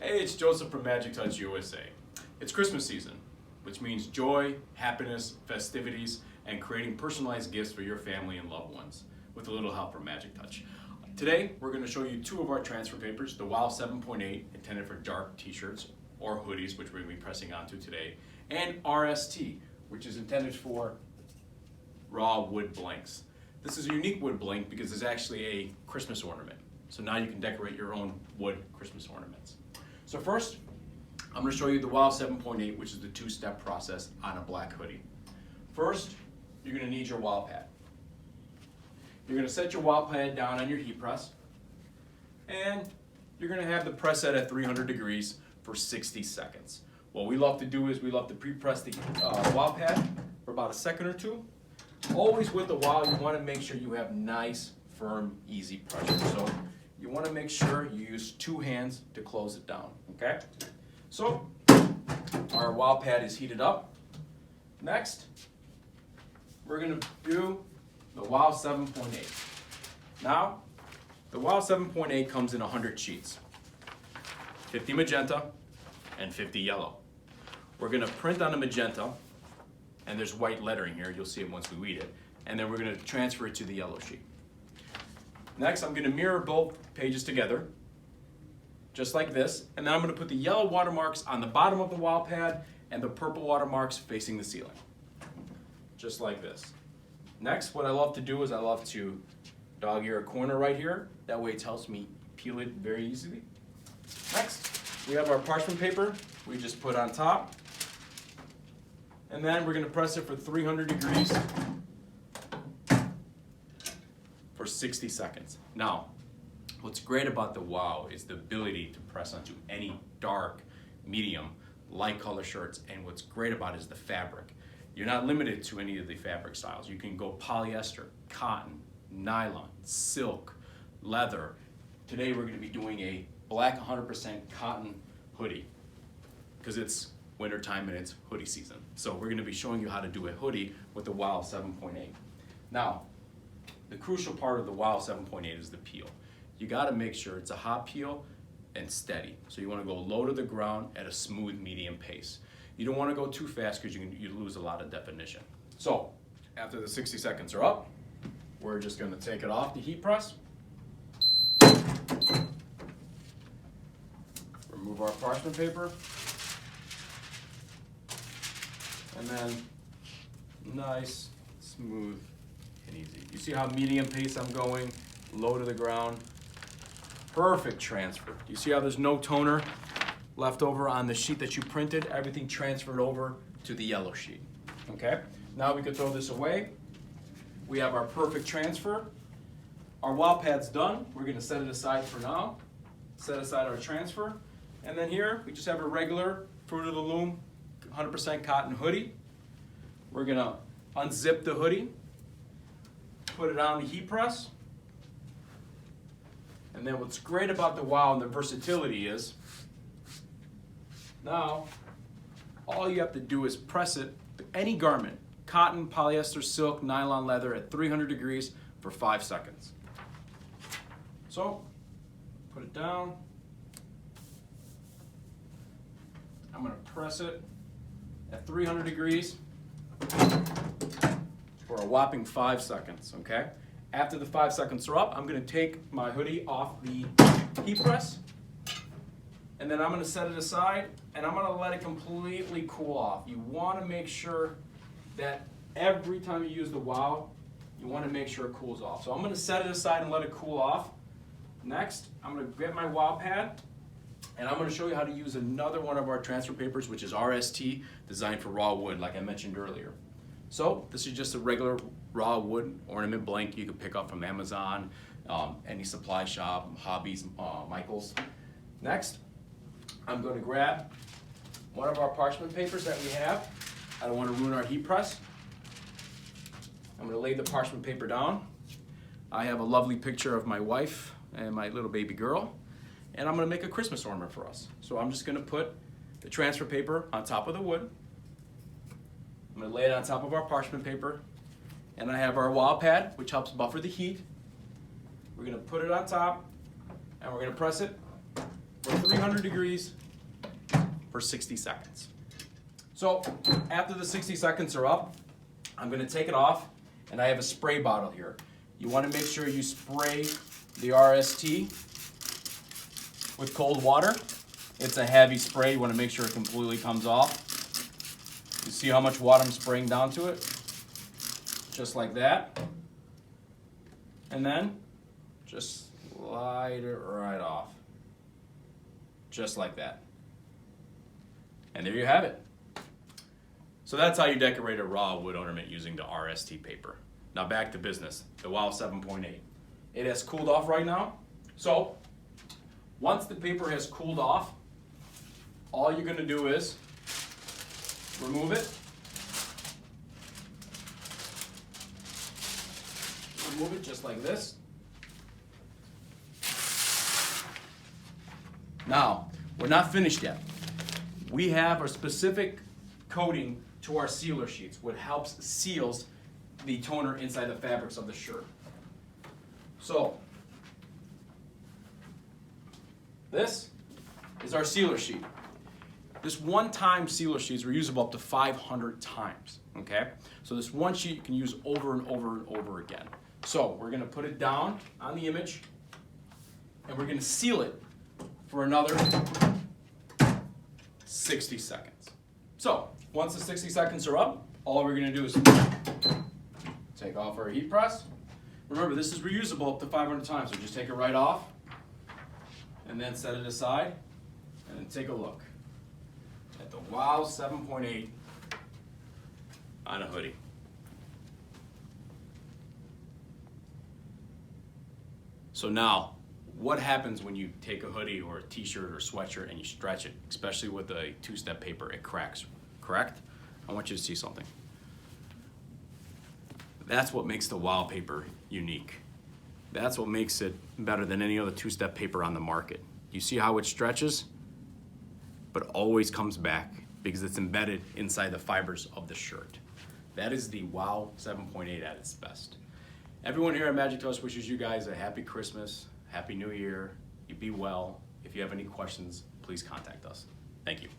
Hey, it's Joseph from Themagictouchusa. It's Christmas season, which means joy, happiness, festivities, and creating personalized gifts for your family and loved ones with a little help from Magic Touch. Today, we're going to show you two of our transfer papers, the WOW 7.8, intended for dark t-shirts or hoodies, which we're going to be pressing onto today, and RST, which is intended for raw wood blanks. This is a unique wood blank because it's actually a Christmas ornament. So now you can decorate your own wood Christmas ornaments. So first, I'm going to show you the WOW 7.8, which is the two-step process on a black hoodie. First, you're going to need your WOW pad. You're going to set your WOW pad down on your heat press, and you're going to have the press set at 300 degrees for 60 seconds. What we love to do is we love to pre-press the WOW pad for about a second or two. Always with the WOW, you want to make sure you have nice, firm, easy pressure. So you want to make sure you use two hands to close it down, okay? So our WOW pad is heated up. Next, we're going to do the WOW 7.8. Now, the WOW 7.8 comes in 100 sheets, 50 magenta and 50 yellow. We're going to print on the magenta, and there's white lettering here. You'll see it once we read it. And then we're going to transfer it to the yellow sheet. Next, I'm going to mirror both pages together, just like this. And then I'm going to put the yellow watermarks on the bottom of the WOW pad and the purple watermarks facing the ceiling, just like this. Next, what I love to do is I love to dog-ear a corner right here. That way it helps me peel it very easily. Next, we have our parchment paper we just put on top. And then we're going to press it for 300 degrees for 60 seconds. Now, what's great about the WOW is the ability to press onto any dark, medium, light color shirts, and what's great about it is the fabric. You're not limited to any of the fabric styles. You can go polyester, cotton, nylon, silk, leather. Today we're going to be doing a black 100% cotton hoodie because it's wintertime and it's hoodie season. So we're going to be showing you how to do a hoodie with the WOW 7.8. Now, the crucial part of the WOW 7.8 is the peel. You got to make sure it's a hot peel and steady. So you want to go low to the ground at a smooth medium pace. You don't want to go too fast because you lose a lot of definition. So after the 60 seconds are up, we're just going to take it off the heat press. Remove our parchment paper. And then nice, smooth, and easy. You see how medium pace I'm going, low to the ground. Perfect transfer. You see how there's no toner left over on the sheet that you printed? Everything transferred over to the yellow sheet. Okay? Now we can throw this away. We have our perfect transfer. Our WOW pad's done. We're going to set it aside for now. Set aside our transfer. And then here, we just have a regular Fruit of the Loom 100% cotton hoodie. We're going to unzip the hoodie, put it on the heat press. And then what's great about the WOW and the versatility is, now all you have to do is press it to any garment, cotton, polyester, silk, nylon, leather at 300 degrees for 5 seconds. So, put it down. I'm going to press it at 300 degrees for a whopping 5 seconds, okay? After the 5 seconds are up, I'm going to take my hoodie off the heat press, and then I'm going to set it aside, and I'm going to let it completely cool off. You want to make sure that every time you use the WOW, you want to make sure it cools off. So I'm going to set it aside and let it cool off. Next, I'm going to get my WOW pad, and I'm going to show you how to use another one of our transfer papers, which is RST, designed for raw wood, like I mentioned earlier. So this is just a regular raw wood ornament blank you can pick up from Amazon, any supply shop, Hobbies, Michaels. Next, I'm going to grab one of our parchment papers that we have. I don't want to ruin our heat press. I'm going to lay the parchment paper down. I have a lovely picture of my wife and my little baby girl, and I'm going to make a Christmas ornament for us. So I'm just going to put the transfer paper on top of the wood. I'm going to lay it on top of our parchment paper, and I have our WOW pad, which helps buffer the heat. We're going to put it on top, and we're going to press it for 300 degrees for 60 seconds. So after the 60 seconds are up, I'm gonna take it off, and I have a spray bottle here. You wanna make sure you spray the RST with cold water. It's a heavy spray, you wanna make sure it completely comes off. You see how much water I'm spraying down to it? Just like that. And then just slide it right off. Just like that. And there you have it. So that's how you decorate a raw wood ornament using the RST paper. Now back to business, the WOW 7.8. It has cooled off right now. So once the paper has cooled off, all you're gonna do is remove it. Remove it just like this. Now, we're not finished yet. We have a specific coating to our sealer sheets, which helps seals the toner inside the fabrics of the shirt. So, this is our sealer sheet. This one-time sealer sheets are usable up to 500 times, okay? So this one sheet you can use over and over and over again. So we're gonna put it down on the image, and we're gonna seal it for another 60 seconds. So once the 60 seconds are up, all we're gonna do is take off our heat press. Remember, this is reusable up to 500 times, so just take it right off, and then set it aside, and then take a look at the WOW 7.8 on a hoodie. So now, what happens when you take a hoodie or a t-shirt or a sweatshirt and you stretch it, especially with a two-step paper? It cracks, correct? I want you to see something. That's what makes the WOW paper unique. That's what makes it better than any other two-step paper on the market. You see how it stretches, but always comes back because it's embedded inside the fibers of the shirt. That is the WOW 7.8 at its best. Everyone here at Themagictouchusa wishes you guys a happy Christmas, happy New Year. You be well. If you have any questions, please contact us. Thank you.